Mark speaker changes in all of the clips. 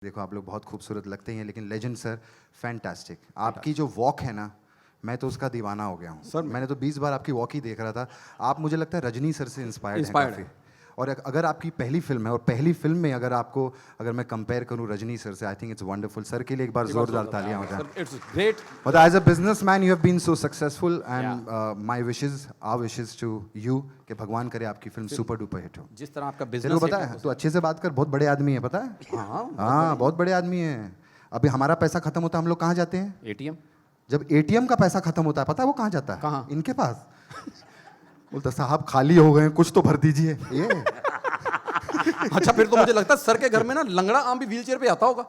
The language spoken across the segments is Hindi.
Speaker 1: देखो आप लोग बहुत खूबसूरत लगते हैं लेकिन लेजेंड सर फैंटास्टिक। आपकी जो वॉक है ना, मैं तो उसका दीवाना हो गया हूँ
Speaker 2: सर।
Speaker 1: मैंने तो 20 बार आपकी वॉक ही देख रहा था। आप मुझे लगता है रजनी सर से इंस्पायर्ड हैं
Speaker 2: Inspired
Speaker 1: काफ़ी।
Speaker 2: हैं।
Speaker 1: और अगर आपकी पहली फिल्म है और पहली फिल्म में अगर मैं कंपेयर करूँ रजनी सर से, I think it's wonderful. Sir के लिए एक बार जोरदार तालियां हो जाए।
Speaker 2: It's great.
Speaker 1: मतलब as a businessman you have been so successful and my wishes our wishes to you कि भगवान करे आपकी फिल्म सुपर डुपर हिट हो।
Speaker 2: जिस तरह आपका
Speaker 1: तेरे
Speaker 2: बिजनेस
Speaker 1: को पता है तू अच्छे से बात कर, बहुत बड़े आदमी है पता है। हाँ बहुत बड़े आदमी है। अभी हमारा पैसा खत्म होता है हम लोग कहाँ जाते हैं?
Speaker 2: एटीएम।
Speaker 1: जब एटीएम का पैसा खत्म होता है पता है वो कहाँ जाता है?
Speaker 2: कहाँ?
Speaker 1: इनके पास। बोलता साहब खाली हो गए कुछ तो भर दीजिए ये।
Speaker 2: अच्छा फिर तो मुझे लगता है सर के घर में ना लंगड़ा आम भी व्हीलचेयर पे आता होगा।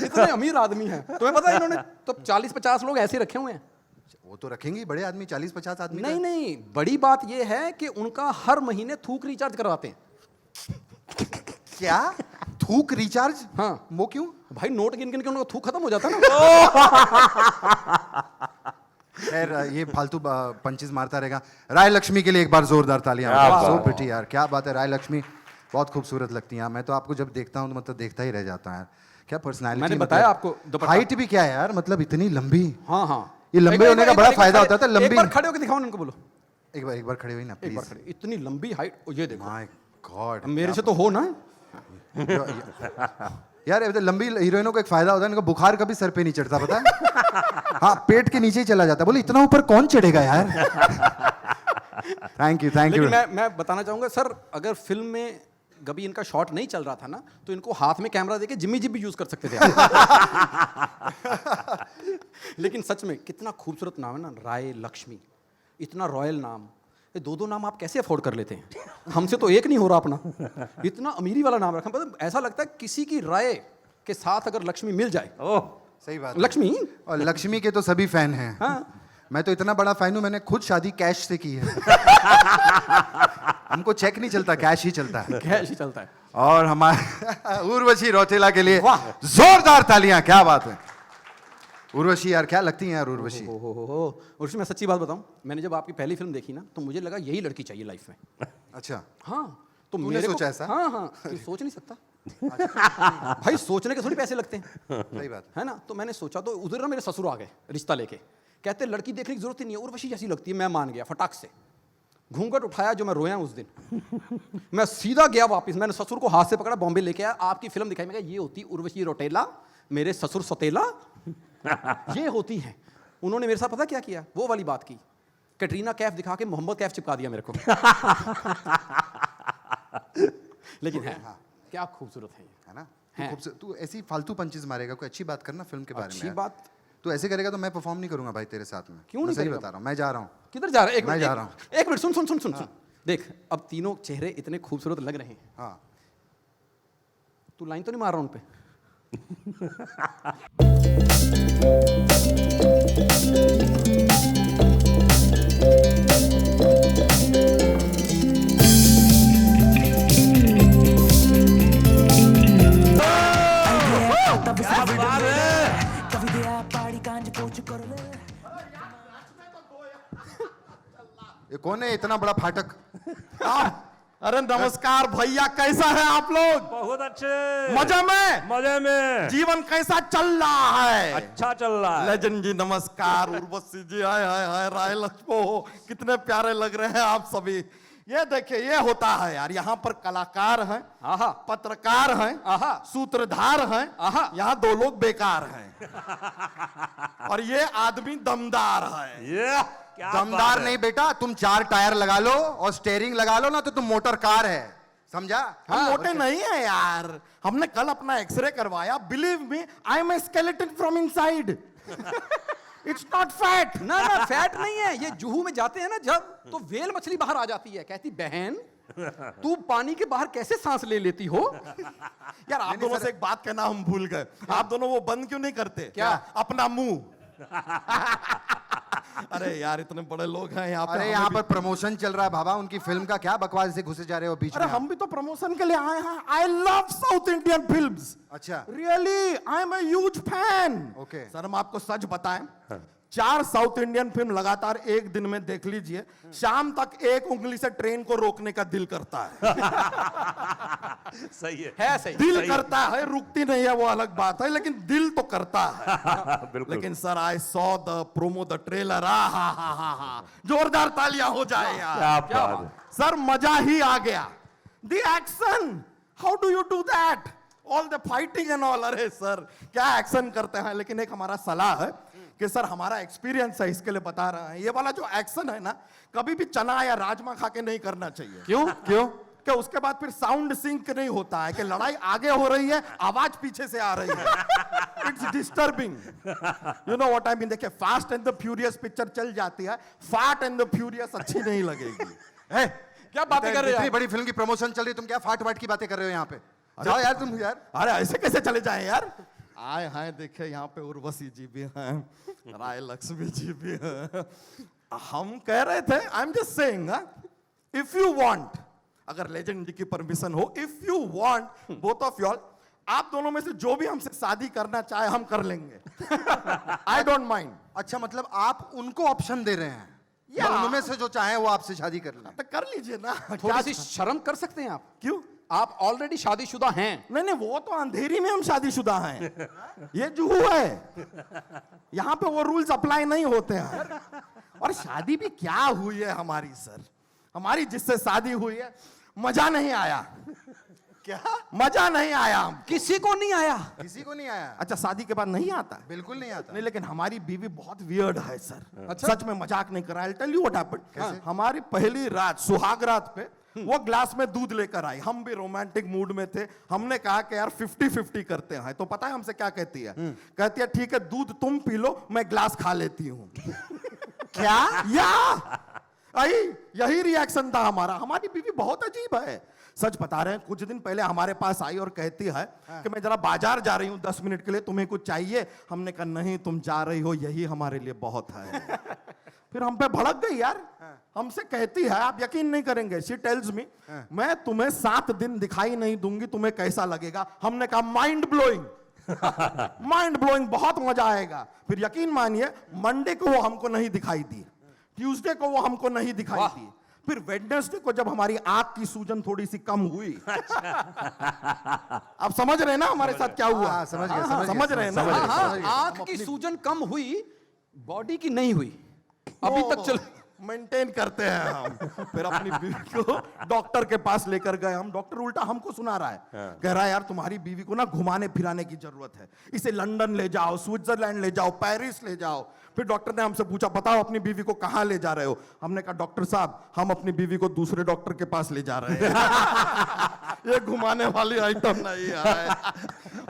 Speaker 2: इतने अमीर आदमी हैं। तुम्हें पता है इन्होंने तो 40-50 लोग ऐसे रखे हुए हैं।
Speaker 1: वो तो रखेंगे बड़े आदमी, 40-50 आदमी
Speaker 2: नहीं नहीं, बड़ी बात यह है कि उनका हर महीने थूक रिचार्ज करवाते हैं।
Speaker 1: क्या थूक रिचार्ज?
Speaker 2: हाँ।
Speaker 1: वो क्यों?
Speaker 2: भाई नोट गिन गिन के उनका थूक खत्म हो जाता है ना।
Speaker 1: खैर ये फालतू पंचेस मारता रहेगा। राय लक्ष्मी के लिए एक बार जोरदार तालियां। सो प्रिटी यार, क्या बात है। राय लक्ष्मी बहुत खूबसूरत लगती हैं। मैं तो आपको जब देखता हूँ तो मतलब देखता ही रह जाता है। क्या पर्सनालिटी।
Speaker 2: मैंने बताया आपको दुपट्टा।
Speaker 1: हाइट भी क्या है यार, मतलब इतनी लंबी।
Speaker 2: हाँ हाँ,
Speaker 1: ये लंबे होने का बड़ा फायदा होता था।
Speaker 2: एक
Speaker 1: लंबी
Speaker 2: बार खड़े होकर दिखाओ उनको, बोलो
Speaker 1: एक बार खड़े हुई ना
Speaker 2: एक बार
Speaker 1: प्लीज।
Speaker 2: खड़े। इतनी लंबी हाइट, ये देखो।
Speaker 1: माय गॉड,
Speaker 2: मेरे से तो हो ना।
Speaker 1: यार लंबी हीरोइनों को एक फायदा होता है, इनको बुखार कभी सर पे नहीं चढ़ता पता है। हाँ पेट के नीचे ही चला जाता है। बोले इतना ऊपर कौन चढ़ेगा यार। थैंक यू
Speaker 2: लेकिन मैं बताना चाहूंगा सर, अगर फिल्म में कभी इनका शॉट नहीं चल रहा था ना तो इनको हाथ में कैमरा देके जिम्मी जिप भी यूज कर सकते थे। लेकिन सच में कितना खूबसूरत नाम है ना, राय लक्ष्मी। इतना रॉयल नाम, ये दो नाम आप कैसे अफोर्ड कर लेते हैं? हमसे तो एक नहीं हो रहा अपना। इतना अमीरी वाला नाम रखा, मतलब ऐसा लगता है किसी की राय के साथ अगर लक्ष्मी मिल जाए। ओह
Speaker 1: सही बात।
Speaker 2: लक्ष्मी।
Speaker 1: और लक्ष्मी के तो सभी फैन हैं।
Speaker 2: हाँ।
Speaker 1: मैं तो इतना बड़ा फैन हूं, मैंने खुद शादी कैश से की है। हमको चेक नहीं चलता, कैश ही चलता है।
Speaker 2: कैश ही चलता है।
Speaker 1: और हमारे उर्वशी रौतेला के लिए
Speaker 2: वाह।
Speaker 1: जोरदार तालियां। क्या बात है उर्वशी यार, क्या लगती हैं यार उर्वशी।
Speaker 2: उर्वशी मैं सच्ची बात बताऊं, मैंने जब आपकी पहली फिल्म देखी ना तो मुझे लगा यही लड़की चाहिए लाइफ में।
Speaker 1: अच्छा
Speaker 2: हाँ तो
Speaker 1: तूने
Speaker 2: मेरे
Speaker 1: सोचा
Speaker 2: को,
Speaker 1: ऐसा?
Speaker 2: हाँ हाँ, सोच नहीं सकता। भाई सोचने के थोड़ी पैसे लगते हैं।
Speaker 1: सही बात
Speaker 2: है ना। तो मैंने सोचा, तो उधर ना मेरे ससुर आ गए रिश्ता लेके। कहते लड़की देखने की जरूरत ही नहीं है, उर्वशी जैसी लगती है। मैं मान गया फटाक से। घूंघट उठाया जो मैं रोया उस दिन। मैं सीधा गया वापस, मैंने ससुर को हाथ से पकड़ा, बॉम्बे लेके आया, आपकी फिल्म दिखाई। मैं कहा ये होती उर्वशी रौतेला, मेरे ससुर सौतेला ये होती हैं। उन्होंने मेरे साथ पता क्या किया? वो वाली बात की, कैटरीना कैफ दिखा के मोहम्मद कैफ चिपका दिया मेरे को। लेकिन है क्या खूबसूरत है ये,
Speaker 1: है ना। तू ऐसी फालतू पंचेस मारेगा, कोई अच्छी बात करना फिल्म के बारे में।
Speaker 2: अच्छी बात।
Speaker 1: तू ऐसे करेगा तो मैं परफॉर्म नहीं करूंगा भाई तेरे साथ में।
Speaker 2: क्यों नहीं
Speaker 1: सही
Speaker 2: करेगा?
Speaker 1: बता रहा हूँ, मैं जा रहा हूँ।
Speaker 2: किधर जा रहा है?
Speaker 1: मैं जा रहा हूँ।
Speaker 2: एक मिनट, सुन सुन सुन सुन सुन। देख अब तीनों चेहरे इतने खूबसूरत लग रहे हैं।
Speaker 1: हाँ
Speaker 2: तू लाइन तो नहीं मार रहा उन पे?
Speaker 1: ये कौन है इतना बड़ा फाटक?
Speaker 3: अरे नमस्कार भैया, कैसा है आप लोग?
Speaker 4: बहुत अच्छे।
Speaker 3: मजे में?
Speaker 4: मजे में।
Speaker 3: जीवन कैसा चल रहा है?
Speaker 4: अच्छा चल रहा है।
Speaker 3: लेजेंड जी नमस्कार। उर्वशी जी हाय हाय हाय, राय लक्ष्मी कितने प्यारे लग रहे हैं आप सभी। ये देखिए ये होता है यार, यहाँ पर कलाकार हैं,
Speaker 2: आहा,
Speaker 3: पत्रकार हैं,
Speaker 2: आहा,
Speaker 3: सूत्रधार हैं,
Speaker 2: आहा,
Speaker 3: यहाँ दो लोग बेकार हैं। और ये आदमी दमदार है।
Speaker 4: ये क्या
Speaker 1: दमदार नहीं बेटा, तुम 4 टायर लगा लो और स्टेयरिंग लगा लो ना तो तुम मोटर कार है, समझा?
Speaker 3: हम मोटे नहीं है यार, हमने कल अपना एक्सरे करवाया। Believe me, I am a skeleton from inside. It's not fat.
Speaker 2: ना ना फैट नहीं है। ये जुहू में जाते हैं ना जब, तो वेल मछली बाहर आ जाती है, कहती बहन तू पानी के बाहर कैसे सांस ले लेती हो?
Speaker 3: यार आप दोनों से एक बात कहना हम भूल गए। आप दोनों वो बंद क्यों नहीं करते?
Speaker 2: क्या?
Speaker 3: अपना मुंह। अरे यार इतने बड़े लोग हैं यहाँ पे।
Speaker 1: अरे यहाँ पर प्रमोशन चल रहा है बाबा, उनकी फिल्म का क्या बकवास से घुसे जा रहे हो बीच में?
Speaker 3: अरे हम भी तो प्रमोशन के लिए आए हैं। I love south Indian films.
Speaker 1: अच्छा
Speaker 3: really I am a huge fan.
Speaker 1: Okay.
Speaker 3: Sir हम आपको सच बताएं, 4 साउथ इंडियन फिल्म लगातार एक दिन में देख लीजिए, शाम तक एक उंगली से ट्रेन को रोकने का दिल करता है।
Speaker 4: सही है।
Speaker 2: सही
Speaker 3: दिल
Speaker 4: सही है।
Speaker 3: करता है, रुकती नहीं है वो अलग बात है, लेकिन दिल तो करता है।
Speaker 4: बिल्कुल।
Speaker 3: लेकिन sir I saw the promo, the trailer, हा जोरदार तालियां हो जाए यार।
Speaker 4: क्या बात है।
Speaker 3: सर मजा ही आ गया। The action, how do you do that, all the fighting and all. अरे सर क्या एक्शन करते हैं। लेकिन एक हमारा सलाह है कि सर हमारा एक्सपीरियंस है, इसके लिए बता रहा है, ये वाला जो एक्शन है ना, कभी भी चना या राजमा खा के नहीं करना चाहिए।
Speaker 2: क्यों?
Speaker 3: क्यों? कि उसके बाद फिर साउंड सिंक नहीं होता है, कि लड़ाई आगे हो रही है, आवाज पीछे से आ रही है। It's disturbing. You know what I mean. देखिए fast and the furious picture चल जाती है, फाट एंड द फ्यूरियस अच्छी नहीं लगेगी।
Speaker 2: क्या बातें कर रहे हो
Speaker 1: इतनी
Speaker 2: यार?
Speaker 1: बड़ी फिल्म की प्रमोशन चल रही है, तुम क्या फाट वाट की बातें कर रहे हो यहाँ पे? जाओ यार तुम यार।
Speaker 3: अरे ऐसे कैसे चले जाएं यार। आए हैं, देखे यहाँ पे उर्वशी जी भी हैं, राय लक्ष्मी जी भी हैं। हम कह रहे थे, I am just saying, if you want, अगर लेजेंड जी की परमिशन हो, if you want both of wall, आप दोनों में से जो भी हमसे शादी करना चाहे हम कर लेंगे। I don't mind.
Speaker 1: अच्छा मतलब आप उनको ऑप्शन दे रहे हैं,
Speaker 3: या।
Speaker 1: या उनमें से जो चाहे वो आपसे शादी कर लें?
Speaker 3: तो कर लीजिए ना।
Speaker 2: थोड़ी सी शर्म कर सकते हैं आप?
Speaker 3: क्यों?
Speaker 2: आप ऑलरेडी शादीशुदा हैं।
Speaker 3: नहीं नहीं, वो तो अंधेरी में हम शादीशुदा हैं। ये जुहू है, यहाँ पे वो रूल्स अप्लाई नहीं होते हैं। और शादी भी क्या हुई है हमारी सर, हमारी जिससे शादी हुई है, मजा नहीं आया। क्या मजा नहीं आया?
Speaker 2: किसी को नहीं आया?
Speaker 1: किसी को नहीं आया?
Speaker 3: अच्छा शादी के बाद नहीं आता?
Speaker 1: बिल्कुल नहीं आता।
Speaker 3: नहीं, लेकिन हमारी बीवी बहुत वियर्ड है सर।
Speaker 2: अच्छा।
Speaker 3: सच में मजाक नहीं कर रहा। I'll tell you what happened। हमारी पहली रात, सुहाग रात पे, वो ग्लास में दूध लेकर आई। हम भी रोमांटिक मूड में थे। हमने कहा कि यार 50-50 करते हैं। तो पता है हमसे क्या कहती है? कहती है ठीक है, दूध तुम पी लो, मैं ग्लास खा लेती हूँ। क्या? यही रिएक्शन था हमारा। हमारी बीवी बहुत अजीब है, सच बता रहे हैं। कुछ दिन पहले हमारे पास आई और कहती है कि मैं जरा बाजार जा रही हूँ 10 मिनट के लिए, तुम्हें कुछ चाहिए? हमने कहा नहीं, तुम जा रही हो यही हमारे लिए बहुत है। फिर हम पे भड़क गई यार। हमसे कहती है, आप यकीन नहीं करेंगे, शी टेल्स मी, मैं तुम्हें 7 दिन दिखाई नहीं दूंगी, तुम्हें कैसा लगेगा? हमने कहा माइंड ब्लोइंग। माइंड ब्लोइंग, बहुत मजा आएगा। फिर यकीन मानिए, मंडे को वो हमको नहीं दिखाई दी, ट्यूसडे को वो हमको नहीं दिखाई दी, फिर वेडनेसडे को जब हमारी आंख की सूजन थोड़ी सी कम हुई। आप समझ रहे हैं ना हमारे साथ क्या हुआ?
Speaker 1: हाँ, समझ गए,
Speaker 3: समझ रहे हैं ना?
Speaker 1: समझ गए,
Speaker 2: हाँ,
Speaker 1: समझ गए।
Speaker 2: आंख की सूजन कम हुई, बॉडी की नहीं हुई अभी तक चल।
Speaker 3: मेंटेन करते हैं हम। फिर अपनी बीवी को डॉक्टर के पास लेकर गए हम। डॉक्टर उल्टा हमको सुना रहा है, कह रहा है यार तुम्हारी बीवी को ना घुमाने फिराने की जरूरत है, इसे लंदन ले जाओ, स्विट्जरलैंड ले जाओ, पेरिस ले जाओ। फिर डॉक्टर ने हमसे पूछा, बताओ अपनी बीवी को कहाँ ले जा रहे हो? हमने कहा डॉक्टर साहब, हम अपनी बीवी को दूसरे डॉक्टर के पास ले जा रहे हैं। ये घुमाने वाली आइटम नहीं है।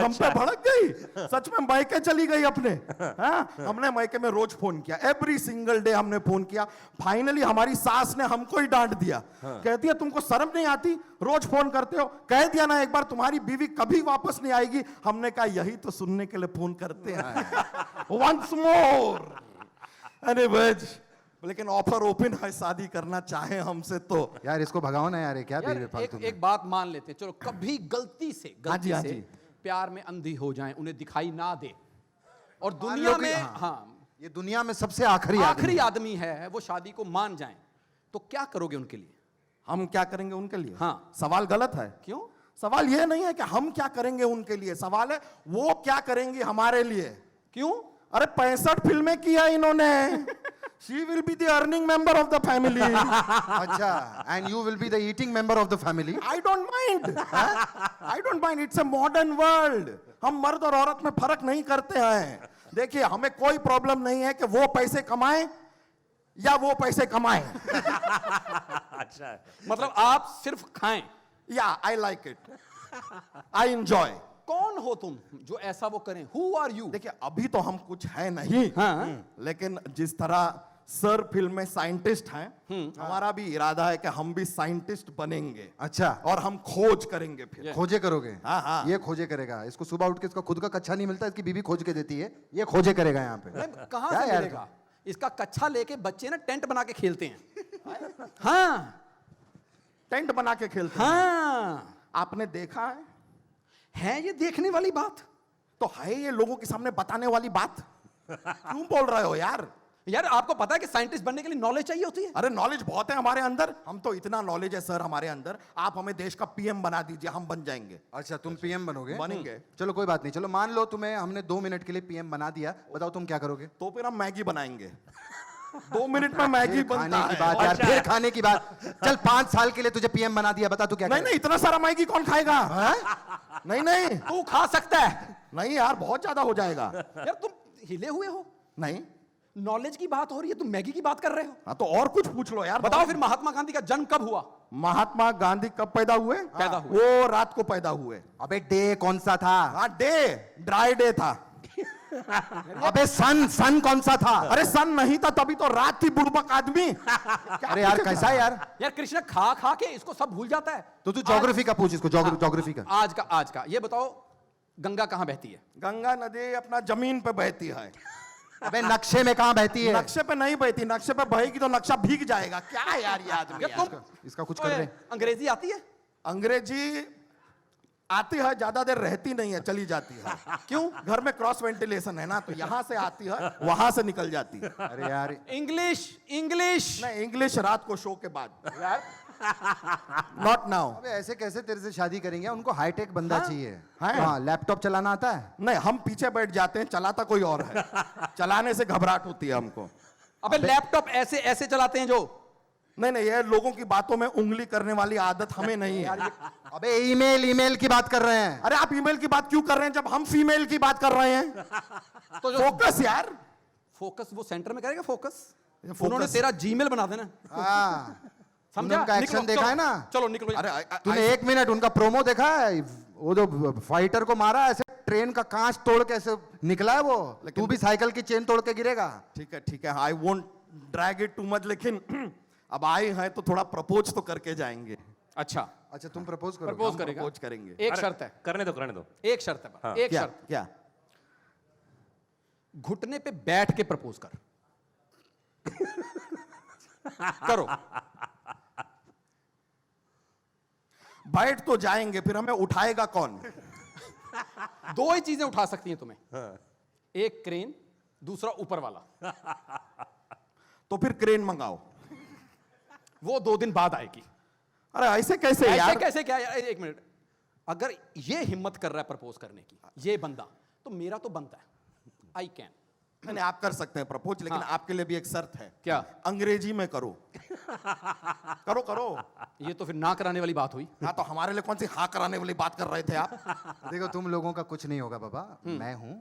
Speaker 3: हम पे भड़क गई, सच में मायके चली गई अपने। हाँ? हमने मायके में रोज फोन किया, एवरी सिंगल डे हमने फोन किया। फाइनली हमारी सास ने हमको ही डांट दिया। कहती है तुमको शर्म नहीं आती, रोज फोन करते हो? कह दिया ना एक बार तुम्हारी बीवी कभी वापस नहीं आएगी। हमने कहा यही तो सुनने के लिए फोन करते हैं। Once more. एनीवेज, लेकिन ऑफर ओपन है, शादी करना चाहे हमसे तो।
Speaker 1: यार इसको भगाओ ना यार, ये क्या
Speaker 2: यार,
Speaker 1: बीवी फालतू में।
Speaker 2: एक बात मान लेते हैं, चलो कभी गलती से
Speaker 3: हाँ जी, हाँ जी।
Speaker 2: प्यार में अंधी हो जाएं, उन्हें दिखाई ना दे, और
Speaker 1: मान
Speaker 2: दुनिया
Speaker 1: लो कि-
Speaker 2: में
Speaker 1: हाँ।
Speaker 2: हाँ
Speaker 1: ये दुनिया में सबसे आखिरी
Speaker 2: आखिरी
Speaker 1: आदमी
Speaker 2: आदमी है, वो शादी को मान जाएं, तो क्या करोगे उनके लिए?
Speaker 3: हम क्या करेंगे उनके लिए?
Speaker 2: हाँ।
Speaker 3: सवाल गलत है।
Speaker 2: क्यों?
Speaker 3: सवाल यह नहीं है कि हम क्या करेंगे उनके लिए, सवाल है वो क्या करेंगे हमारे लिए।
Speaker 2: क्यों?
Speaker 3: अरे 65 फिल्में किया इन्होंने। She will be the earning member of the family.
Speaker 1: अच्छा, and you will be the eating member of the family.
Speaker 3: I don't mind. I don't mind. It's a modern world. हम मर्द और औरत में फर्क नहीं करते हैं। देखिए हमें कोई प्रॉब्लम नहीं है कि वो पैसे कमाएं या वो पैसे कमाएं।
Speaker 4: अच्छा है।
Speaker 2: मतलब आप सिर्फ खाएं?
Speaker 3: या I like it. I enjoy.
Speaker 2: कौन हो तुम जो ऐसा वो करें? Who are you?
Speaker 3: देखिए अभी तो हम कुछ है नहीं, लेकिन जिस तरह सर फिल्म में साइंटिस्ट हैं, हमारा भी इरादा है कि हम भी साइंटिस्ट बनेंगे।
Speaker 1: अच्छा,
Speaker 3: और हम खोज करेंगे फिर।
Speaker 1: खोजे करोगे?
Speaker 3: हाँ, हाँ।
Speaker 1: ये खोजे करेगा। इसको सुबह उठ के इसका खुद का कच्चा नहीं मिलता, इसकी बीवी खोज के देती है, ये खोजे करेगा यहाँ पे।
Speaker 2: कहां
Speaker 1: क्या
Speaker 2: से
Speaker 1: यार?
Speaker 2: मिलेगा? इसका कच्चा लेके बच्चे ना टेंट बना के खेलते हैं। हाँ
Speaker 3: टेंट बना के खेलते हैं।
Speaker 2: हाँ,
Speaker 3: आपने देखा है
Speaker 2: ये देखने वाली बात।
Speaker 3: तो है ये लोगों के सामने बताने वाली बात। क्यों बोल रहे हो यार?
Speaker 2: यार आपको पता है कि साइंटिस्ट बनने के लिए नॉलेज चाहिए होती है।
Speaker 3: अरे नॉलेज बहुत है हमारे अंदर, हम तो इतना नॉलेज है सर हमारे अंदर, आप हमें देश का पीएम बना दीजिए, हम बन जाएंगे।
Speaker 1: अच्छा तुम पीएम बनोगे?
Speaker 3: बनेंगे।
Speaker 1: चलो कोई बात नहीं, चलो मान लो तुम्हें हमने 2 मिनट के लिए पीएम बना दिया, बताओ तुम क्या करोगे?
Speaker 3: तो फिर हम मैगी बनाएंगे। 2 मिनट में मैगी
Speaker 1: फिर
Speaker 3: बनता
Speaker 1: खाने की
Speaker 3: है।
Speaker 1: बात यार,
Speaker 4: अच्छा।
Speaker 1: फिर खाने की बात। चल 5 साल के लिए तुझे पीएम बना दिया, बता तू क्या
Speaker 3: नहीं
Speaker 1: करेगा?
Speaker 3: नहीं, इतना सारा मैगी कौन खाएगा? नहीं नहीं
Speaker 2: तू खा सकता है।
Speaker 3: नहीं यार, बहुत ज्यादा हो जाएगा।
Speaker 2: यार तुम हिले हुए हो,
Speaker 3: नहीं
Speaker 2: नॉलेज की बात हो रही है, तुम मैगी की बात कर रहे हो।
Speaker 3: हाँ तो और कुछ पूछ लो यार।
Speaker 2: बताओ फिर महात्मा गांधी का जन्म कब हुआ?
Speaker 3: महात्मा गांधी कब पैदा हुए?
Speaker 2: पैदा हुए।
Speaker 3: वो रात को पैदा हुए।
Speaker 1: अबे डे कौन सा था?
Speaker 3: हाँ डे, ड्राई डे था।
Speaker 1: अबे सन कौन सा था?
Speaker 3: अरे सन नहीं था, तभी तो रात थी बुड़बक आदमी।
Speaker 1: अरे यार कैसा है यार?
Speaker 2: यार कृष्ण खा खा के इसको सब भूल जाता है।
Speaker 1: तो तू ज्योग्राफी का पूछ इसको, ज्योग्राफी का।
Speaker 2: आज का ये बताओ, गंगा कहाँ बहती है?
Speaker 3: गंगा नदी अपना जमीन पे बहती है।
Speaker 1: अबे नक्शे में कहाँ बहती है?
Speaker 3: नक्शे पे नहीं बहती, नक्शे पे बहेगी तो नक्शा भीग जाएगा। क्या यार ये आदमी
Speaker 2: यार
Speaker 3: यार?
Speaker 2: तुम
Speaker 1: इसका कुछ कर रहे हैं।
Speaker 2: अंग्रेजी आती है?
Speaker 3: अंग्रेजी आती है, ज्यादा देर रहती नहीं है, चली जाती है। क्यों? घर में क्रॉस वेंटिलेशन है ना, तो यहाँ से आती है, वहां से निकल जाती है।
Speaker 1: अरे यार
Speaker 2: इंग्लिश
Speaker 3: नहीं, इंग्लिश रात को शो के बाद। Not now.
Speaker 1: अबे ऐसे कैसे तेरे से शादी करेंगे? उनको हाईटेक बंदा चाहिए।
Speaker 3: हाँ?
Speaker 1: हाँ, लैपटॉप चलाना आता है?
Speaker 3: नहीं, हम पीछे बैठ जाते हैं, चलाता कोई और है। चलाने से घबराहट होती है हमको।
Speaker 2: अबे लैपटॉप ऐसे ऐसे चलाते हैं जो।
Speaker 3: नहीं नहीं, ये लोगों की बातों में उंगली करने वाली आदत हमें नहीं है।
Speaker 1: अबे ईमेल की बात कर रहे हैं।
Speaker 3: अरे आप ईमेल की बात क्यों कर रहे हैं जब हम फीमेल की बात कर रहे हैं?
Speaker 2: तो जो
Speaker 3: फोकस यार।
Speaker 2: फोकस वो सेंटर में करेगा फोकस।
Speaker 3: ये
Speaker 2: उन्होंने
Speaker 3: focus-
Speaker 2: तेरा जीमेल बना देना।
Speaker 1: हाँ,
Speaker 2: समझा?
Speaker 1: उनका
Speaker 2: निकलो,
Speaker 1: एक्शन देखा
Speaker 2: चलो,
Speaker 1: है ना?
Speaker 2: चलो निकलो।
Speaker 3: अरे
Speaker 1: तूने 1 मिनट उनका प्रोमो देखा है? वो जो फाइटर को मारा ऐसे ट्रेन का कांच तोड़ के ऐसे निकला है वो। तू भी साइकिल की चेन तोड़ के गिरेगा।
Speaker 3: ठीक है, I won't drag it too much, लेकिन अब आए हैं तो थोड़ा प्रपोज तो करके जाएंगे।
Speaker 2: अच्छा
Speaker 1: अच्छा तुम प्रपोज करो।
Speaker 2: प्रपोज करेगा?
Speaker 3: प्रपोज करेंगे।
Speaker 2: एक
Speaker 4: अरे,
Speaker 2: शर्त है,
Speaker 4: करने दो।
Speaker 2: एक शर्त है,
Speaker 4: हाँ।
Speaker 2: एक
Speaker 3: क्या
Speaker 2: शर्त।
Speaker 3: क्या?
Speaker 2: घुटने पे बैठ के प्रपोज कर। करो।
Speaker 3: बैठ तो जाएंगे, फिर हमें उठाएगा कौन?
Speaker 2: 2 ही चीजें उठा सकती हैं तुम्हें, एक क्रेन, दूसरा ऊपर वाला।
Speaker 3: तो फिर क्रेन मंगाओ।
Speaker 2: वो 2 दिन बाद आएगी।
Speaker 3: अरे ऐसे कैसे
Speaker 2: ऐसे
Speaker 3: यार?
Speaker 2: कैसे क्या यार? एक मिनट, अगर ये हिम्मत कर रहा है प्रपोज करने की, ये बंदा, तो मेरा तो बनता है। I can.
Speaker 3: नहीं, आप कर सकते हैं प्रपोज, लेकिन
Speaker 2: हाँ।
Speaker 3: आपके लिए भी एक शर्त है।
Speaker 2: क्या?
Speaker 3: अंग्रेजी में करो। करो करो।
Speaker 2: ये तो फिर ना कराने वाली बात हुई।
Speaker 3: हाँ तो हमारे लिए कौन सी हाँ कराने वाली बात कर रहे थे आप?
Speaker 1: देखो तुम लोगों का कुछ नहीं होगा बाबा। मैं हूँ,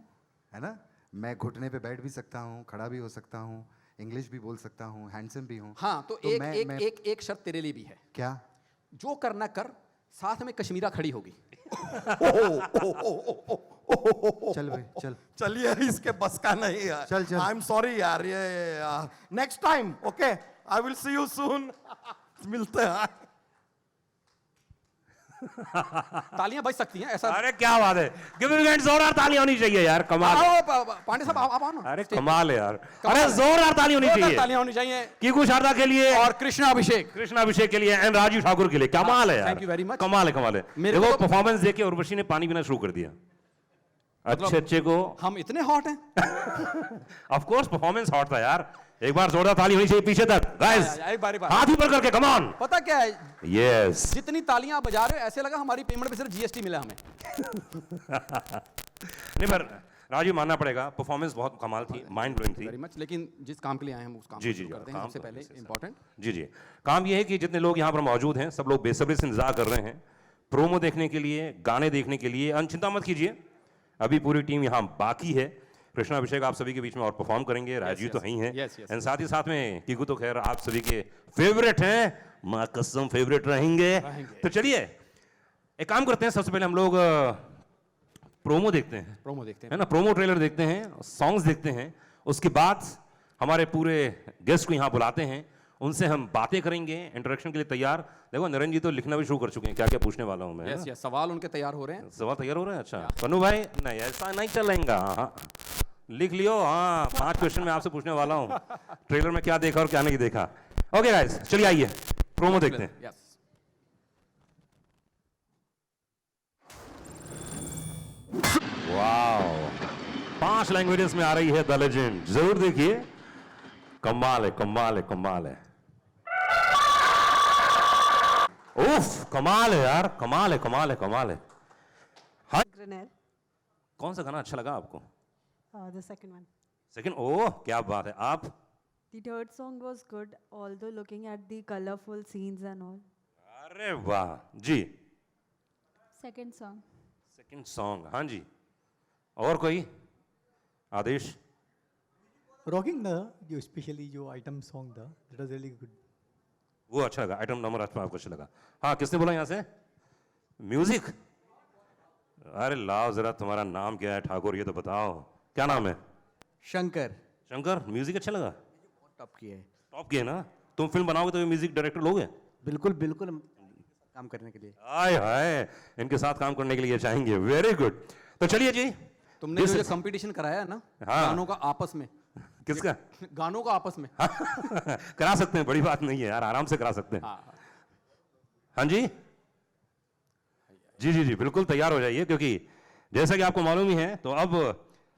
Speaker 1: है ना? मैं घुटने पे बैठ भी सकता हूँ, खड़ा भी हो सकता हूँ, इंग्लिश भी बोल सकता हूँ, हैंडसम भी हूँ।
Speaker 2: हाँ तो एक शर्त तेरे लिए भी है।
Speaker 1: क्या?
Speaker 2: जो करना कर, साथ में कश्मीरा खड़ी होगी।
Speaker 1: चल भाई चल।
Speaker 3: चलिए, इसके बस का नहीं है।
Speaker 1: चल, चल।
Speaker 3: आई एम सॉरी यार, ये next time okay, I will see you soon. मिलते हैं।
Speaker 2: तालियां बज सकती हैं ऐसा।
Speaker 4: अरे क्या बात है, गिव इट हैंड, जोरदार ताली होनी चाहिए यार, कमाल।
Speaker 2: पांडे साहब आप आओ ना।
Speaker 4: अरे कमाल है यार,
Speaker 2: कमाल
Speaker 4: अरे
Speaker 2: है।
Speaker 4: जोरदार ताली होनी
Speaker 2: जोरदार
Speaker 4: चाहिए।
Speaker 2: तालियां होनी चाहिए।
Speaker 4: कीकू शारदा के लिए
Speaker 2: और कृष्णा अभिषेक।
Speaker 4: कृष्णा अभिषेक के लिए एंड राजू ठाकुर के लिए। कमाल है यार,
Speaker 2: Thank you very much।
Speaker 4: कमाल है।
Speaker 2: मेरे
Speaker 4: देखो
Speaker 2: को तो-
Speaker 4: परफॉर्मेंस देख के उर्वशी ने पानी पीना शुरू कर दिया। अच्छे को
Speaker 2: हम इतने हॉट हैं।
Speaker 4: ऑफ कोर्स परफॉर्मेंस हॉट था यार। एक बार जोरदार ताली होनी चाहिए पीछे तक गाइस,
Speaker 2: एक बार
Speaker 4: हाथ ऊपर करके, कम ऑन।
Speaker 2: पता क्या है,
Speaker 4: यस।
Speaker 2: जितनी तालियां बजा रहे हो ऐसे लगा हमारी पेमेंट पे सिर्फ जीएसटी मिला हमें।
Speaker 4: नहीं पर राजू मानना पड़ेगा, परफॉर्मेंस बहुत कमाल थी, माइंड ब्लोइंग थी।
Speaker 2: Very much. लेकिन जिस काम के लिए आए हैं हम उस काम
Speaker 4: जी,
Speaker 2: को
Speaker 4: जी,
Speaker 2: शुरू करते हैं।
Speaker 4: काम
Speaker 2: सबसे
Speaker 4: तो
Speaker 2: पहले
Speaker 4: वैसे
Speaker 2: इंपॉर्टेंट,
Speaker 4: जी काम ये है कि जितने लोग यहाँ पर मौजूद हैं सब लोग बेसब्री से इंतजार कर रहे हैं प्रोमो देखने के लिए, गाने देखने के लिए। चिंता मत कीजिए, अभी पूरी टीम यहाँ बाकी है। कृष्णा अभिषेक आप सभी के बीच में और परफॉर्म करेंगे, राजू तो ही हैं, एंड साथ ही साथ में कीकू तो खैर आप सभी के फेवरेट हैं, मां कसम फेवरेट रहेंगे। तो चलिए एक काम करते हैं, सबसे पहले हम लोग प्रोमो देखते हैं,
Speaker 2: प्रोमो देखते हैं,
Speaker 4: है ना? प्रोमो ट्रेलर देखते हैं, सॉन्ग्स देखते हैं, उसके बाद हमारे पूरे गेस्ट को यहाँ बुलाते हैं, उनसे हम बातें करेंगे। इंटरेक्शन के लिए तैयार। देखो नरेंद्र जी तो लिखना भी शुरू कर चुके हैं, क्या क्या पूछने वाला हूँ मैं।
Speaker 2: यस सवाल उनके तैयार हो रहे हैं।
Speaker 4: सवाल तैयार हो रहा है? अच्छा पन्नू भाई, नहीं ऐसा नहीं चलेगा। हाँ लिख लियो। हाँ 5 क्वेश्चन मैं आपसे पूछने वाला हूँ, ट्रेलर में क्या देखा और क्या नहीं देखा। ओके गाइस, चलिए आइए प्रोमो देखते हैं।
Speaker 2: यस
Speaker 4: वाओ, 5 लैंग्वेजेस में आ रही है द लेजेंड, जरूर देखिए। कमाल है, कमाल है, कमाल है। उफ, कमाल है यार, कमाल है, कमाल है, कमाल है। हाँ,
Speaker 5: Grenelle,
Speaker 4: कौन सा गाना अच्छा लगा आपको?
Speaker 5: the second one.
Speaker 4: सेकंड, ओह क्या बात है। आप?
Speaker 5: The third song was good, although looking at the colorful scenes and all.
Speaker 4: अरे वाह जी।
Speaker 6: Second song.
Speaker 4: सेकंड सॉन्ग, हाँ जी। और कोई? आदेश?
Speaker 7: रॉकिंग था जो स्पेशली जो आइटम सॉन्ग था, दैट वाज रियली गुड।
Speaker 4: वो अच्छा लगा, आइटम नंबर आपको अच्छा लगा। हाँ, किसने बोला यहाँ से? म्यूजिक? अरे लाओ जरा, तुम्हारा नाम क्या है ठाकुर, ये तो बताओ, क्या नाम है?
Speaker 8: शंकर।
Speaker 4: शंकर, म्यूजिक अच्छा लगा?
Speaker 8: टॉप की है।
Speaker 4: टॉप की है ना? तुम फिल्म बनाओगे तो म्यूजिक डायरेक्टर लोगे?
Speaker 8: बिल्कुल बिल्कुल, काम करने के लिए।
Speaker 4: आय हाय, इनके साथ काम करने के लिए चाहेंगे। Very good. तो चलिए जी।
Speaker 2: तुमने जो कंपटीशन कराया है ना,
Speaker 4: हाँ।
Speaker 2: गानों का आपस में,
Speaker 4: किसका?
Speaker 2: गानों का आपस में,
Speaker 4: करा सकते हैं, बड़ी बात नहीं है यार, आराम से करा सकते हैं। हाँ जी, जी जी जी, बिल्कुल तैयार हो जाइए, क्योंकि जैसा कि आपको मालूम ही है, तो अब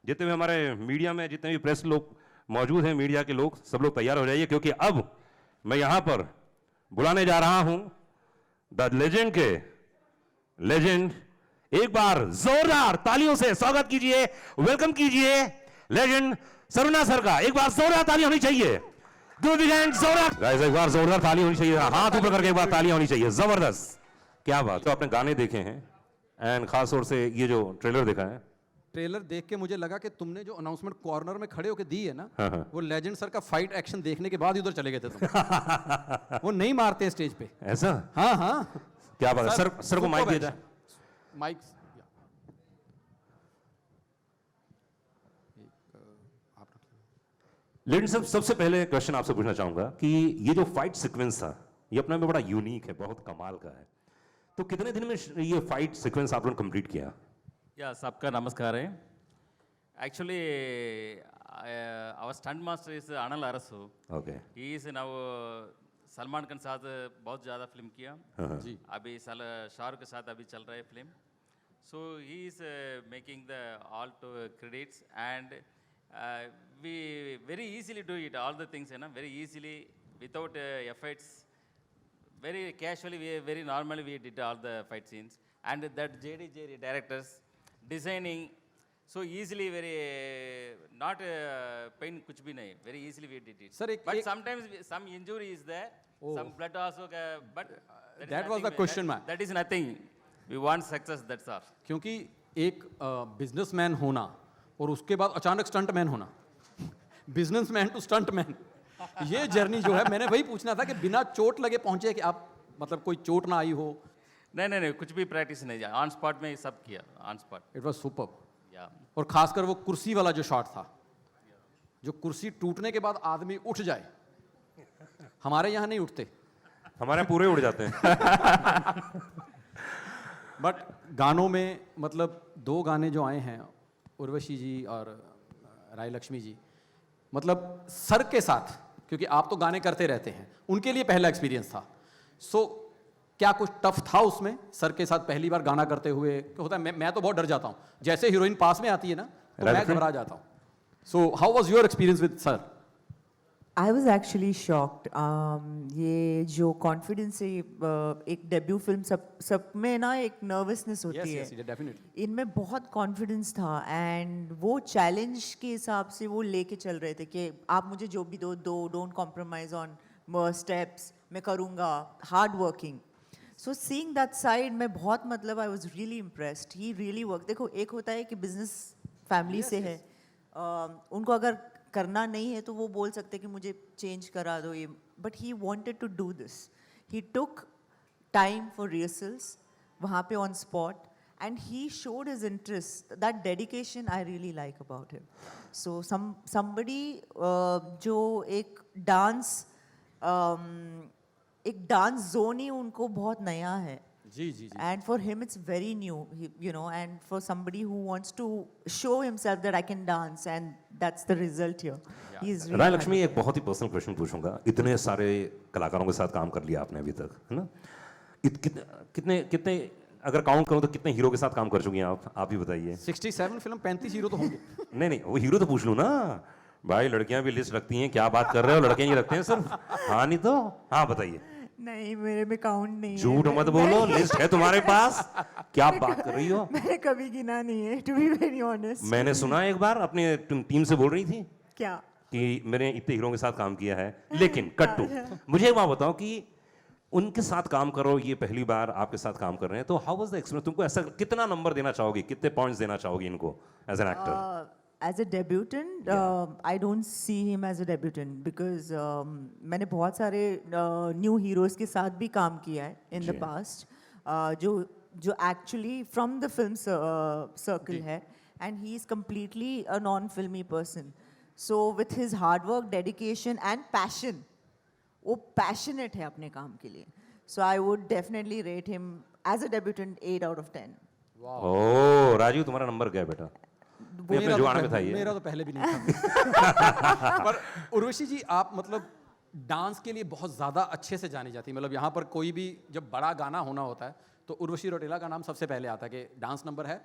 Speaker 4: जितने भी हमारे मीडिया में जितने भी प्रेस लोग मौजूद हैं, मीडिया के लोग, सब लोग तैयार हो जाइए, क्योंकि अब मैं यहां पर बुलाने जा रहा हूं द लेजेंड के लेजेंड। एक बार जोरदार तालियों से स्वागत कीजिए, वेलकम कीजिए लेजेंड सरुणा सर का। एक बार जोरदार ताली होनी चाहिए। गाइस, एक बार जोरदार ताली होनी चाहिए, हाथ ऊपर करके एक बार तालियां होनी चाहिए। जबरदस्त, क्या बात। तो आपने गाने देखे हैं एंड खास तौर से ये जो ट्रेलर देखा है,
Speaker 2: ट्रेलर देख के मुझे लगा कि तुमने जो अनाउंसमेंट कॉर्नर में खड़े होकर दी है ना,
Speaker 4: हाँ, हाँ।
Speaker 2: वो लेजेंड सर का फाइट एक्शन देखने के बाद ही उधर चले गए थे तुम। वो नहीं मारते स्टेज पे।
Speaker 4: ऐसा?
Speaker 2: हाँ हाँ,
Speaker 4: क्या बात है। सर को माइक दिया जाए।
Speaker 2: माइक।
Speaker 4: लेकिन सबसे पहले क्वेश्चन आपसे पूछना चाहूंगा कि ये जो फाइट सीक्वेंस था, ये अपने में बड़ा यूनिक है, बहुत कमाल का है। तो कितने दिन में ये फाइट सीक्वेंस आप लोगों ने कंप्लीट किया?
Speaker 9: या सबका नमस्कार है। Actually our stunt master is Anal Arasu.
Speaker 4: Okay.
Speaker 9: He is now Salman Khan साथ बहुत ज़्यादा फिल्म किया जी। अभी शाहरुख के साथ अभी चल रहा है film. So he is making the all to credits and we very easily do it all the things है ना, very easily without efforts, very casually, very normally we did all the fight scenes, and that JD directors designing so easily, very not pain kuch bhi nahi, very easily we did it.
Speaker 2: Sir,
Speaker 9: but sometimes some injury is there, some blood also, but
Speaker 2: that was the question mark.
Speaker 9: That is nothing. We want success, that's all.
Speaker 2: क्योंकि एक बिजनेसमैन होना और उसके बाद अचानक स्टंटमैन होना, बिजनेसमैन टू स्टंटमैन, ये जर्नी जो है, मैंने वही पूछना था कि बिना चोट लगे पहुंचे कि आप, मतलब कोई चोट ना आई हो?
Speaker 9: नहीं, कुछ भी प्रैक्टिस नहीं, ऑन स्पॉट में सब किया, on spot.
Speaker 2: It was superb.
Speaker 9: या
Speaker 2: और खासकर वो कुर्सी वाला जो शॉट था, जो कुर्सी टूटने के बाद आदमी उठ जाए, हमारे यहाँ नहीं उठते,
Speaker 4: हमारे पूरे उड़ जाते हैं।
Speaker 2: बट गानों में, मतलब 2 गाने जो आए हैं, उर्वशी जी और राय लक्ष्मी जी, मतलब सर के साथ, क्योंकि आप तो गाने करते रहते हैं, उनके लिए पहला एक्सपीरियंस था। सो क्या कुछ टफ था उसमें सर के साथ पहली बार गाना करते हुए? क्या होता है, मैं तो बहुत डर जाता हूँ, जैसे हीरोइन पास में आती है ना तो मैं घबरा जाता हूँ। So how was your experience with sir?
Speaker 10: I was actually shocked. ये जो कॉन्फिडेंस है, एक डेब्यू फिल्म, सब में ना एक नर्वसनेस होती है।
Speaker 2: yes, definitely.
Speaker 10: इनमें बहुत कॉन्फिडेंस था, एंड वो चैलेंज के हिसाब से वो लेके चल रहे थे कि आप मुझे जो भी दो, डोंट कॉम्प्रोमाइज ऑन स्टेप्स, मैं करूँगा, hard working. So seeing that side, मैं बहुत, मतलब I was really impressed. He really work. देखो, एक होता है कि बिजनेस फैमिली से है, उनको अगर करना नहीं है तो वो बोल सकते कि मुझे चेंज करा दो ये, but he wanted to do this. He took time for rehearsals वहाँ पे on spot, and he showed his interest, that dedication I really like about him. So somebody जो एक डांस जोन ही उनको बहुत नया है,
Speaker 2: जी,
Speaker 10: and for him it's very new, you know, and for somebody who wants to show himself that I can dance, and that's the result here. He's really
Speaker 4: राय लक्ष्मी, एक बहुत ही पर्सनल क्वेश्चन पूछूंगा। इतने सारे कलाकारों के साथ काम कर लिया आपने अभी तक, है ना? कितने अगर काउंट करूं तो कितने हीरो के साथ काम कर चुकी हैं आप ही बताइए।
Speaker 2: 67 फिल्म 35 हीरो तो होंगे।
Speaker 4: नहीं नहीं, वो हीरो तो पूछ लूं ना भाई, लड़कियां भी लिस्ट रखती हैं, क्या बात कर रहे हो, लड़के नहीं रखते हैं सिर्फ। हाँ नहीं तो हाँ बताइए।
Speaker 10: नहीं, मेरे में काउंट नहीं है।
Speaker 4: झूठ मत बोलो, लिस्ट है तुम्हारे पास, क्या बात कर रही हो।
Speaker 10: मैंने कभी गिना नहीं है, टू बी वेरी ऑनेस्ट।
Speaker 4: मैंने सुना एक बार अपनी टीम से बोल रही थी
Speaker 10: क्या?
Speaker 4: कि मैंने इतने हीरो के साथ काम किया है, लेकिन कट्टू मुझे एक बात बताओ कि उनके साथ काम करो, ये पहली बार आपके साथ काम कर रहे हैं, तो हाउ वाज द एक्सपीरियंस? तुमको ऐसा कितना नंबर देना चाहोगे, कितने पॉइंट्स देना चाहोगे इनको as an actor?
Speaker 10: As a debutant, I don't see him as a debutant because मैंने बहुत सारे न्यू हीरोज के साथ भी काम किया है in the past, जो actually from the film circle है, and he is completely a non-filmy person. So with his hard work, dedication and passion, वो passionate है अपने काम के लिए. So I would definitely rate him as a debutant 8 out of 10.
Speaker 4: ओह राजीव, तुम्हारा नंबर क्या है बेटा?
Speaker 2: मेरा
Speaker 4: जो
Speaker 2: तो
Speaker 4: आने में था
Speaker 2: पहले-
Speaker 4: ये।
Speaker 2: मेरा तो पहले भी नहीं था। पर उर्वशी जी, आप मतलब डांस के लिए बहुत ज़्यादा अच्छे से जानी जाती है। मतलब यहाँ पर कोई भी जब बड़ा गाना होना होता है तो उर्वशी रौटेला का नाम सबसे पहले आता है कि डांस नंबर है।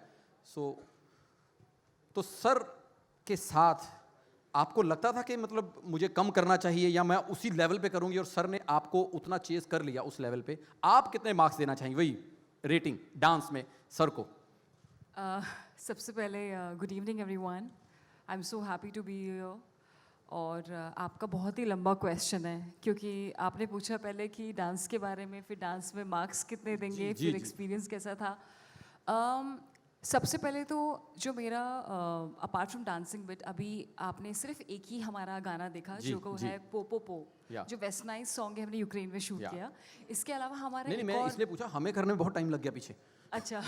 Speaker 2: तो सर के साथ आपको लगता था कि मतलब मुझे कम करना चाहिए या मैं उसी लेवल पे करूँगी, और सर ने आपको उतना चेस कर लिया उस लेवल पे? आप कितने मार्क्स देना चाहिए, वही रेटिंग डांस में सर को?
Speaker 5: सबसे पहले good evening everyone, I am so happy to be here. और आपका बहुत ही लंबा क्वेश्चन है, क्योंकि आपने पूछा पहले कि डांस के बारे में, फिर डांस में मार्क्स कितने देंगे, फिर एक्सपीरियंस कैसा था। सबसे पहले तो जो मेरा अपार्ट फ्रॉम डांसिंग बिट, अभी आपने सिर्फ एक ही हमारा गाना देखा जो को है पो पो पो, जो वेस्टर्नाइज सॉन्ग है, हमने यूक्रेन में शूट किया। इसके अलावा हमारा
Speaker 2: नहीं, मैं इसलिए पूछा, हमें करने में बहुत टाइम लग गया पीछे।
Speaker 5: अच्छा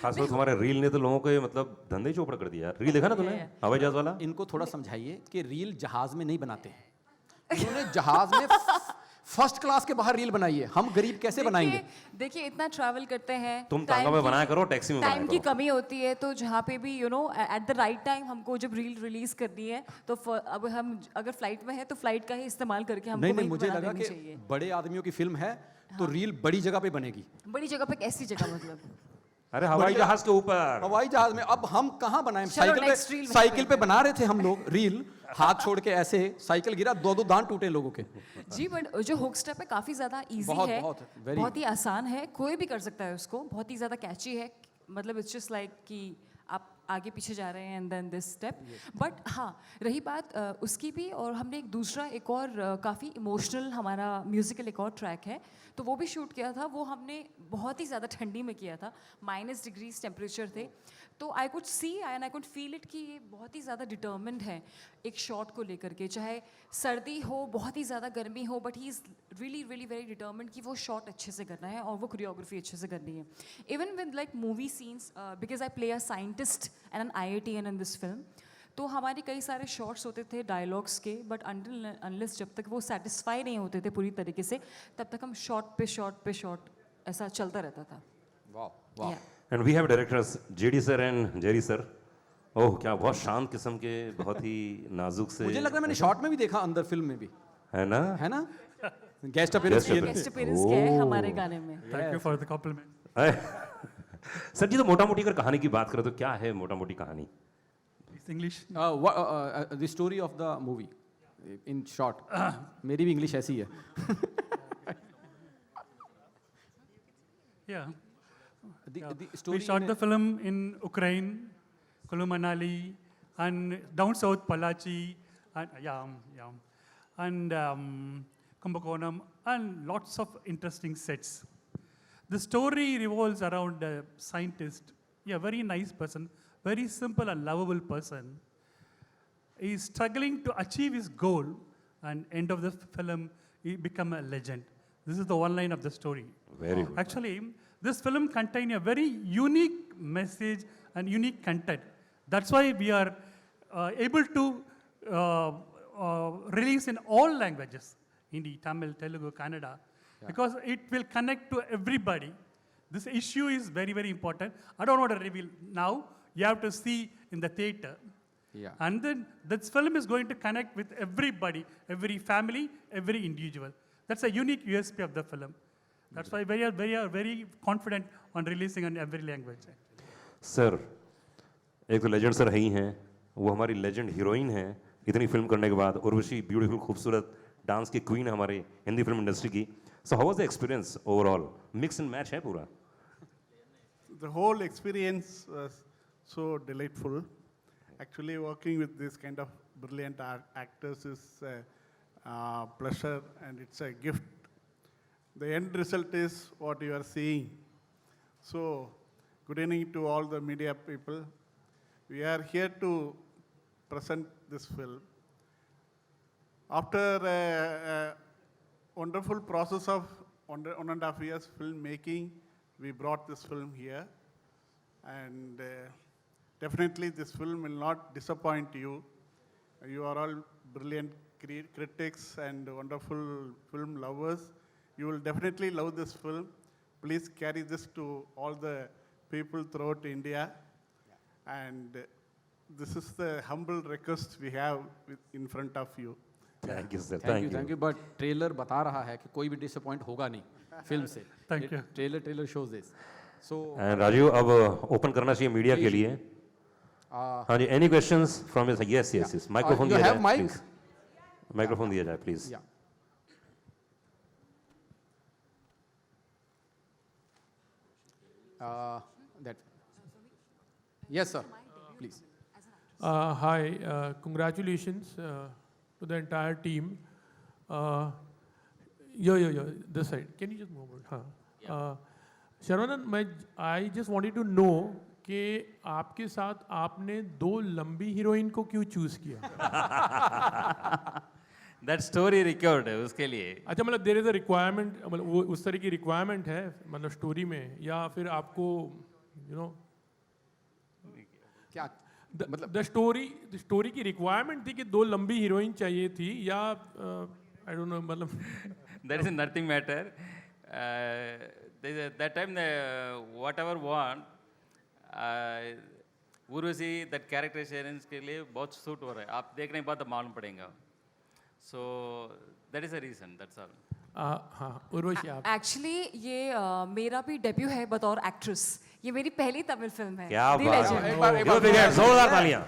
Speaker 4: खासकर तुम्हारे रील ने तो लोगों के मतलब धंधे ही चौपड़ कर दिया यार। रील देखा ना तूने, हवाई जहाज वाला?
Speaker 2: इनको थोड़ा समझाइए कि रील जहाज में नहीं बनाते हैं, उन्होंने जहाज में फर्स्ट क्लास के बाहर रील बनाई है। हम गरीब कैसे बनाएंगे?
Speaker 5: देखिए इतना ट्रैवल करते हैं,
Speaker 4: तुम तांगा में बनाया करो, टैक्सी में बनाया
Speaker 5: टाइम
Speaker 4: करो।
Speaker 5: की कमी होती है, तो जहाँ पे भी एट द राइट टाइम हमको जब रील रिलीज करनी है, तो अब हम अगर फ्लाइट में है तो फ्लाइट का ही इस्तेमाल करके हमको
Speaker 2: नहीं,
Speaker 5: वहीं
Speaker 2: मुझे
Speaker 5: बना
Speaker 2: लगा
Speaker 5: देनी
Speaker 2: कि
Speaker 5: चाहिए।
Speaker 2: बड़े आदमियों की फिल्म है तो रील बड़ी जगह पे बनेगी।
Speaker 5: बड़ी जगह पे कैसी जगह मतलब?
Speaker 4: अरे हवाई जहाज के ऊपर।
Speaker 2: हवाई जहाज में अब हम कहाँ बनाएं?
Speaker 5: चलो, next reel में
Speaker 2: साइकिल पे बना रहे थे हम लोग रील, हाथ छोड़ के ऐसे साइकिल गिरा, दो दांत टूटे लोगों के।
Speaker 5: जी, बट जो हुक स्टेप है काफ़ी ज़्यादा इजी
Speaker 2: बहुत,
Speaker 5: है,
Speaker 2: बहुत, very-
Speaker 5: बहुत ही आसान है, कोई भी कर सकता है उसको, बहुत ही ज़्यादा कैची है। मतलब इट्स जस्ट लाइक कि आप आगे पीछे जा रहे हैं and then this step. But हाँ, रही बात उसकी भी, और हमने एक और काफ़ी इमोशनल हमारा म्यूजिकल एक और ट्रैक है, तो वो भी शूट किया था। वो हमने बहुत ही ज़्यादा ठंडी में किया था, -डिग्रीज टेम्परेचर थे, तो I could see and I could feel it कि ये बहुत ही ज़्यादा डिटर्मिन्ड है एक शॉट को लेकर के, चाहे सर्दी हो, बहुत ही ज़्यादा गर्मी हो, but he is really really very determined कि वो शॉट अच्छे से करना है और वो कोरियोग्राफी अच्छे से करनी है। Even with like movie scenes, because I play a scientist and an IITian in this film, तो हमारे कई सारे शॉट्स होते थे डायलॉग्स के, बट अनटिल अनलेस जब तक वो सेटिस्फाई नहीं होते थे पूरी तरीके से, तब तक हम शॉट पे शॉट ऐसा चलता रहता था।
Speaker 2: वाह वाह।
Speaker 4: And we have directors JD sir and Jerry sir. Oh क्या बहुत शांत किस्म के, बहुत ही नाजुक से।
Speaker 2: मुझे लग रहा है मैंने शॉट में भी देखा, अंदर फिल्म में भी
Speaker 4: है ना?
Speaker 2: गेस्ट अपीयरेंस
Speaker 4: Guest
Speaker 2: किए थे।
Speaker 5: गेस्ट अपीयरेंस किया है हमारे गाने में।
Speaker 7: Thank you for the compliment.
Speaker 4: Sir ji, तो मोटा मोटी अगर कहानी की बात करें तो क्या है मोटा मोटी कहानी?
Speaker 7: It's English.
Speaker 2: The story of the movie in short. मेरी भी इंग्लिश ऐसी है।
Speaker 7: Yeah.
Speaker 2: The
Speaker 7: We
Speaker 2: story
Speaker 7: shot
Speaker 2: in
Speaker 7: the film in Ukraine, Kulu Manali, and down south Palachi, and and Kumbakonam, and lots of interesting sets. The story revolves around a scientist, very nice person, very simple and lovable person. He is struggling to achieve his goal, and end of the film, he become a legend. This is the one line of the story.
Speaker 4: Very good.
Speaker 7: Actually, this film contains a very unique message and unique content. That's why we are able to release in all languages, Hindi, Tamil, Telugu, Kannada, because it will connect to everybody. This issue is very, very important. I don't want to reveal now. You have to see in the theater.
Speaker 2: Yeah.
Speaker 7: And then this film is going to connect with everybody, every family, every individual. That's a unique USP of the film. That's why we are very confident on releasing in every language.
Speaker 4: Sir एक तो लेजेंड सर है ही हैं, वो हमारी लेजेंड हीरोइन है इतनी फिल्म करने के बाद, उर्वशी ब्यूटीफुल खूबसूरत डांस की क्वीन है हमारी हिंदी फिल्म इंडस्ट्री की. So how was the experience overall? Mix and match है पूरा.
Speaker 11: The whole experience was so delightful. Actually, working with this kind of brilliant actors is a pleasure and it's a gift. The end result is what you are seeing. So, good evening to all the media people. We are here to present this film. After a wonderful process of 1.5 years filmmaking, we brought this film here. And definitely this film will not disappoint you. You are all brilliant critics and wonderful film lovers. You will definitely love this film. Please carry this to all the people throughout India. And this is the humble request we have in front of you.
Speaker 4: Thank you sir.
Speaker 2: Thank you. But trailer बता रहा है कि कोई भी डिसअपॉइंट होगा नहीं फिल्म से.
Speaker 7: Thank you.
Speaker 2: Trailer shows this. So
Speaker 4: Rajiv अब ओपन करना चाहिए मीडिया के लिए. हाँ जी, any questions from yes microphone दिया जाए प्लीज. माइक्रोफोन दिया जाए please.
Speaker 2: Yes sir please.
Speaker 12: Hi, congratulations to the entire team. This side. Can you just move on? हाँ. शरवणन, I just wanted to know कि आपके साथ आपने 2 लंबी हीरोइन को क्यों चूज किया?
Speaker 9: दैट स्टोरी रिक्वायर्ड है उसके लिए.
Speaker 12: अच्छा, मतलब देयर इज अ रिक्वायरमेंट, मतलब वो उस तरह की रिक्वायरमेंट है मतलब स्टोरी में, या फिर आपको
Speaker 2: क्या
Speaker 12: मतलब द स्टोरी की रिक्वायरमेंट थी कि 2 लंबी हीरोइन चाहिए थी, या आई डोंट नो, मतलब
Speaker 9: There is nothing matter. That time, whatever want, Urvashi that characterization के लिए बहुत सूट हो रहा है. आप देखने के बाद मालूम पड़ेगा. So that is the reason. That's all.
Speaker 12: हाँ, उर्वशी आप.
Speaker 5: एक्चुअली ये मेरा भी डेब्यू है बतौर एक्ट्रेस. ये मेरी पहली तमिल फिल्म है.
Speaker 4: क्या
Speaker 5: The
Speaker 4: बात
Speaker 5: Legend.
Speaker 4: है, जोरदार तालियां.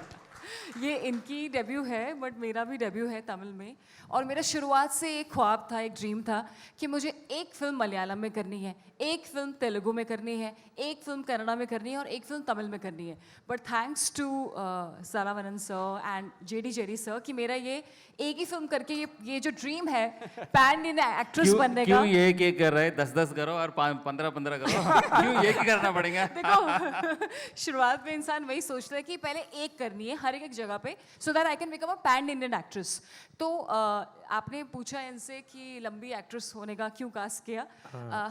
Speaker 5: ये इनकी डेब्यू है, बट मेरा भी डेब्यू है तमिल में. और मेरा शुरुआत से एक ख्वाब था, एक ड्रीम था कि मुझे एक फिल्म मलयालम में करनी है, एक फिल्म तेलुगु में करनी है, एक फिल्म कन्नड़ा में करनी है और एक फिल्म तमिल में करनी है. But thanks to Saravanan sir and JD sir कि मेरा ये एक ही फिल्म करके ये जो ड्रीम है पैन इंडियन एक्ट्रेस बनने का.
Speaker 9: क्यों एक कर रहे? 10 करो और 15 करो. क्यों एक ही करना पड़ेगा?
Speaker 5: देखो शुरुआत में इंसान वही सोचता है कि पहले एक करनी है हर एक जगह पे, so that I can become a pan Indian actress. तो आपने पूछा इनसे कि लंबी एक्ट्रेस होने का क्यों कास्ट किया.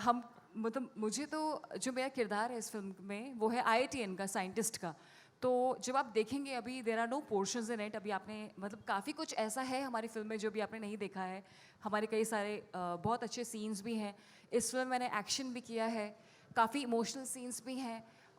Speaker 5: हम मतलब मुझे तो जो मेरा किरदार है इस फिल्म में वो है IITN का, साइंटिस्ट का. तो जब आप देखेंगे अभी there are no portions in it. अभी आपने मतलब काफ़ी कुछ ऐसा है हमारी फिल्म में जो भी आपने नहीं देखा है. हमारे कई सारे बहुत अच्छे सीन्स भी हैं इस फिल्म. मैंने एक्शन भी किया है, काफ़ी इमोशनल सीन्स भी हैं.